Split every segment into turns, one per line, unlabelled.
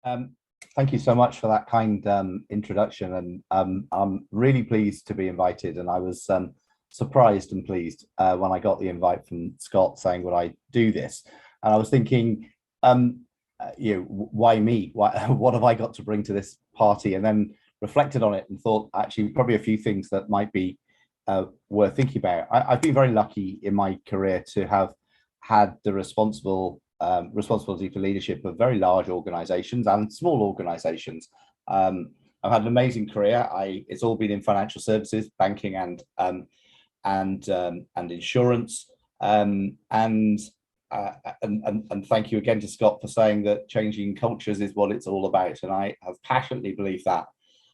Um, Thank you so much for that kind introduction, and I'm really pleased to be invited. And I was surprised and pleased when I got the invite from Scott saying, "Would I do this?" And I was thinking, why me? Why, what have I got to bring to this party? And then reflected on it and thought, actually, probably a few things that might be worth thinking about. I've been very lucky in my career to have had the responsibility for leadership of very large organizations and small organizations. I've had an amazing career. It's all been in financial services, banking, and insurance. And thank you again to Scott for saying that changing cultures is what it's all about. And I have passionately believed that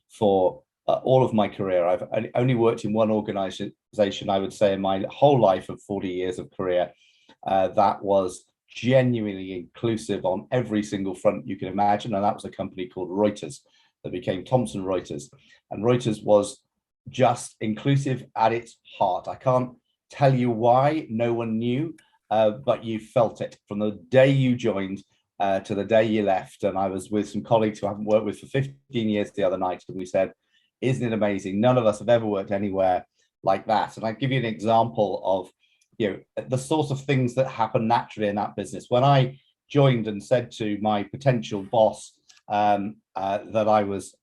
for all of my career. I've only worked in one organization, I would say, in my whole life of 40 years of career that was genuinely inclusive on every single front you can imagine. And that was a company called Reuters that became Thomson Reuters. And Reuters was just inclusive at its heart. I can't tell you why, no one knew, but you felt it from the day you joined to the day you left. And I was with some colleagues who I haven't worked with for 15 years the other night, and we said, isn't it amazing? None of us have ever worked anywhere like that. And I'll give you an example of the sort of things that happen naturally in that business. When I joined and said to my potential boss that I was,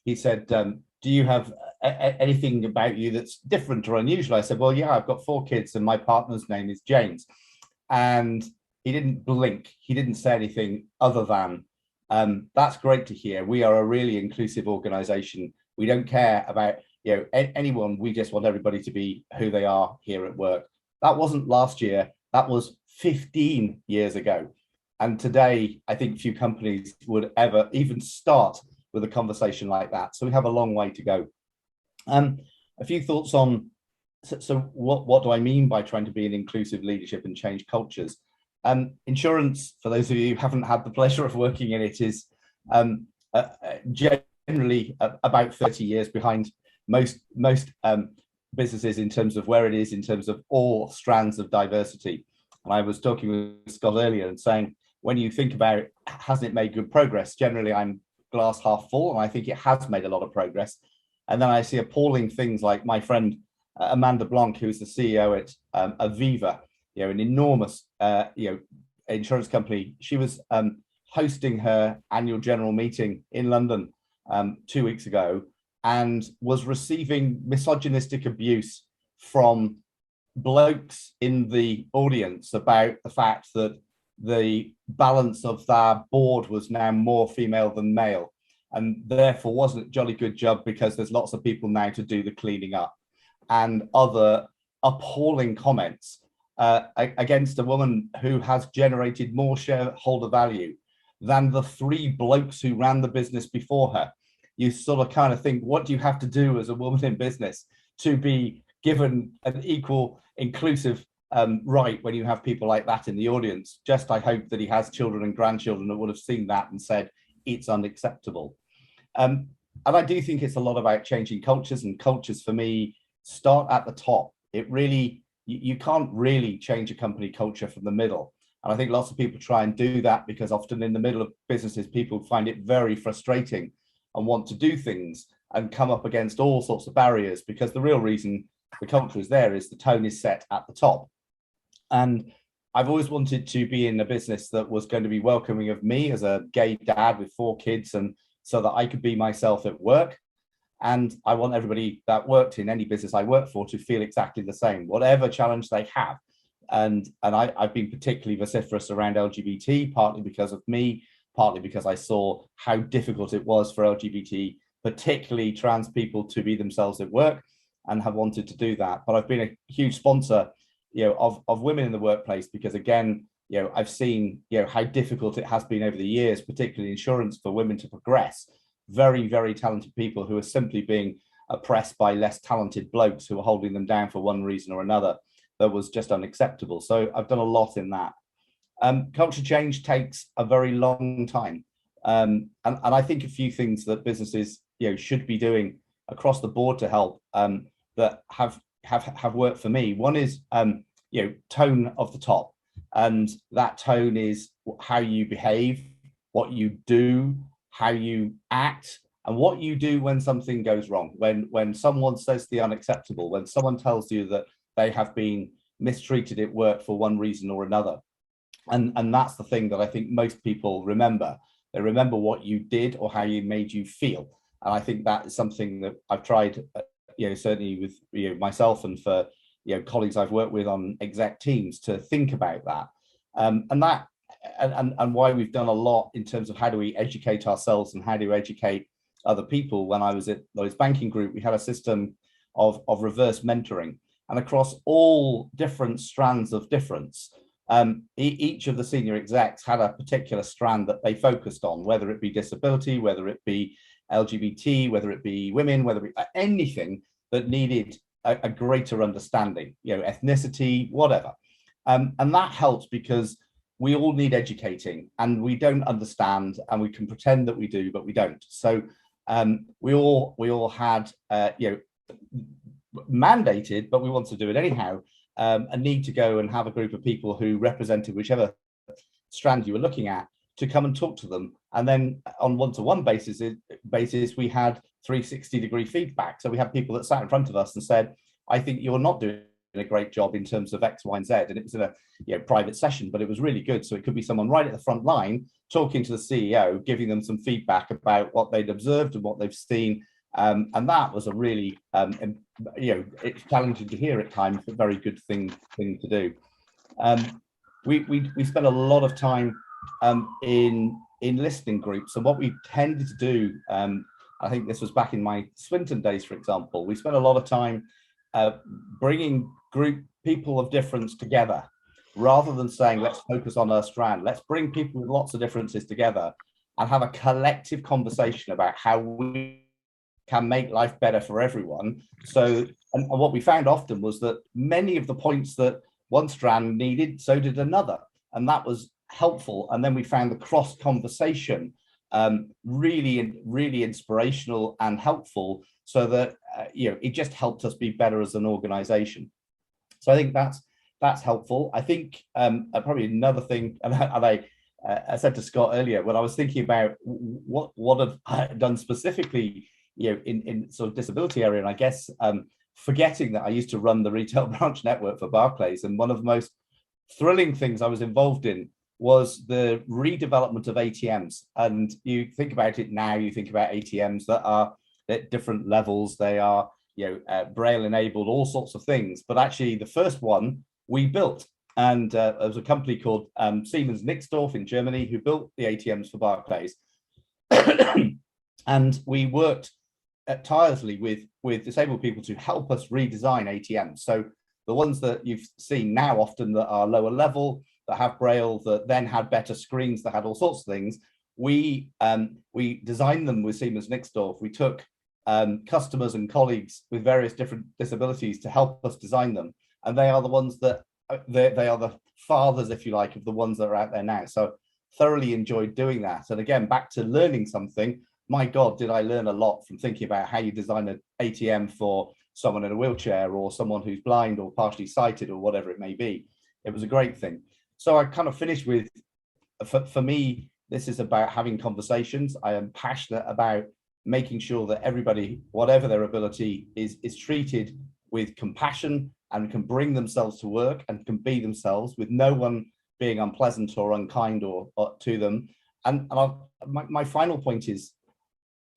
he said, do you have anything about you that's different or unusual? I said, well, yeah, I've got 4 kids and my partner's name is James. And he didn't blink. He didn't say anything other than, that's great to hear. We are a really inclusive organization. We don't care about anyone. We just want everybody to be who they are here at work. That wasn't last year. That was 15 years ago. And today, I think few companies would ever even start with a conversation like that. So we have a long way to go. A few thoughts on, so what do I mean by trying to be an inclusive leadership and change cultures? Insurance, for those of you who haven't had the pleasure of working in it, is generally about 30 years behind most businesses in terms of where it is in terms of all strands of diversity. And I was talking with Scott earlier and saying, when you think about hasn't it made good progress, generally I'm glass half full, and I think it has made a lot of progress. And then I see appalling things like my friend Amanda Blanc, who's the CEO at Aviva, an enormous insurance company. She was hosting her annual general meeting in London 2 weeks ago, and was receiving misogynistic abuse from blokes in the audience about the fact that the balance of their board was now more female than male, and therefore wasn't a jolly good job because there's lots of people now to do the cleaning up, and other appalling comments against a woman who has generated more shareholder value than the 3 blokes who ran the business before her. You sort of kind of think, what do you have to do as a woman in business to be given an equal, inclusive right when you have people like that in the audience? Just I hope that he has children and grandchildren that would have seen that and said, it's unacceptable. And I do think it's a lot about changing cultures, and cultures for me start at the top. It really, you can't really change a company culture from the middle. And I think lots of people try and do that because often in the middle of businesses, people find it very frustrating and want to do things and come up against all sorts of barriers, because the real reason the culture is there is the tone is set at the top. And I've always wanted to be in a business that was going to be welcoming of me as a gay dad with 4 kids, and so that I could be myself at work. And I want everybody that worked in any business I work for to feel exactly the same, whatever challenge they have. And I've been particularly vociferous around LGBT, partly because of me, partly because I saw how difficult it was for LGBT, particularly trans people, to be themselves at work, and have wanted to do that. But I've been a huge sponsor, of women in the workplace, because again, I've seen, how difficult it has been over the years, particularly insurance, for women to progress. Very, very talented people who are simply being oppressed by less talented blokes who are holding them down for one reason or another. That was just unacceptable. So I've done a lot in that. Culture change takes a very long time. And I think a few things that businesses should be doing across the board to help that have worked for me. One is tone of the top, and that tone is how you behave what you do, how you act, and what you do when something goes wrong, when someone says the unacceptable, when someone tells you that they have been mistreated at work for one reason or another. And that's the thing that I think most people remember. They remember what you did or how you made you feel. And I think that is something that I've tried, certainly with myself and for colleagues I've worked with on exec teams to think about that. And why we've done a lot in terms of how do we educate ourselves and how do we educate other people. When I was at Lloyds Banking Group, we had a system of reverse mentoring, and across all different strands of difference, each of the senior execs had a particular strand that they focused on, whether it be disability, whether it be LGBT, whether it be women, whether it be anything that needed a greater understanding, ethnicity, whatever. And that helps because we all need educating, and we don't understand, and we can pretend that we do, but we don't. So we all had, mandated, but we want to do it anyhow, a need to go and have a group of people who represented whichever strand you were looking at to come and talk to them. And then on one-to-one basis, we had 360-degree feedback. So we had people that sat in front of us and said, I think you're not doing a great job in terms of X, Y, and Z. And it was in a private session, but it was really good. So it could be someone right at the front line talking to the CEO, giving them some feedback about what they'd observed and what they've seen. And that was a really, it's challenging to hear at times, but very good thing to do. We spent a lot of time in listening groups, and what we tended to do, I think this was back in my Swinton days, for example, we spent a lot of time bringing people of difference together, rather than saying, let's focus on our strand, let's bring people with lots of differences together and have a collective conversation about how we can make life better for everyone. So, and what we found often was that many of the points that one strand needed, so did another. And that was helpful. And then we found the cross conversation really, really inspirational and helpful, so that, it just helped us be better as an organization. So I think that's helpful. I think probably another thing, and I said to Scott earlier, when I was thinking about what have I done specifically, in sort of disability area, and I guess forgetting that I used to run the retail branch network for Barclays, and one of the most thrilling things I was involved in was the redevelopment of ATMs. And you think about it now, you think about ATMs that are at different levels, they are Braille enabled, all sorts of things. But actually the first one we built, and there was a company called Siemens Nixdorf in Germany who built the ATMs for Barclays. And we worked tirelessly with disabled people to help us redesign ATMs. So the ones that you've seen now often that are lower level, that have Braille, that then had better screens, that had all sorts of things, we designed them with Siemens Nixdorf. We took customers and colleagues with various different disabilities to help us design them. And they are the ones that, they are the fathers, if you like, of the ones that are out there now. So thoroughly enjoyed doing that. And again, back to learning something, my God, did I learn a lot from thinking about how you design an ATM for someone in a wheelchair or someone who's blind or partially sighted or whatever it may be. It was a great thing. So I kind of finished with, for me, this is about having conversations. I am passionate about making sure that everybody, whatever their ability is treated with compassion and can bring themselves to work and can be themselves, with no one being unpleasant or unkind or to them. And my final point is,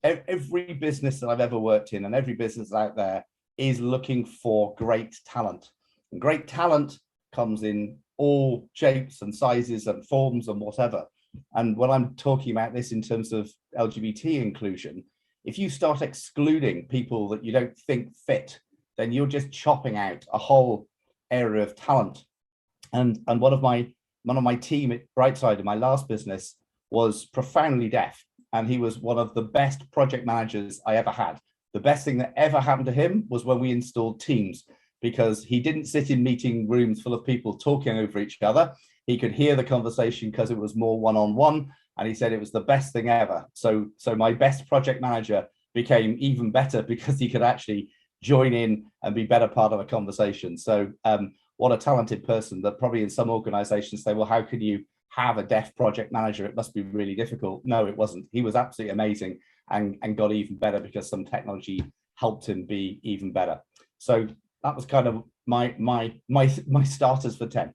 every business that I've ever worked in and every business out there is looking for great talent. And great talent comes in all shapes and sizes and forms and whatever. And when I'm talking about this in terms of LGBT inclusion, if you start excluding people that you don't think fit, then you're just chopping out a whole area of talent. And one of my team at Brightside in my last business was profoundly deaf, and he was one of the best project managers I ever had. The best thing that ever happened to him was when we installed Teams, because he didn't sit in meeting rooms full of people talking over each other. He could hear the conversation because it was more one-on-one, and he said it was the best thing ever. So my best project manager became even better because he could actually join in and be better part of a conversation. So what a talented person that probably in some organizations say, well, how can you have a deaf project manager, it must be really difficult. No, it wasn't. He was absolutely amazing and got even better because some technology helped him be even better. So that was kind of my starters for 10.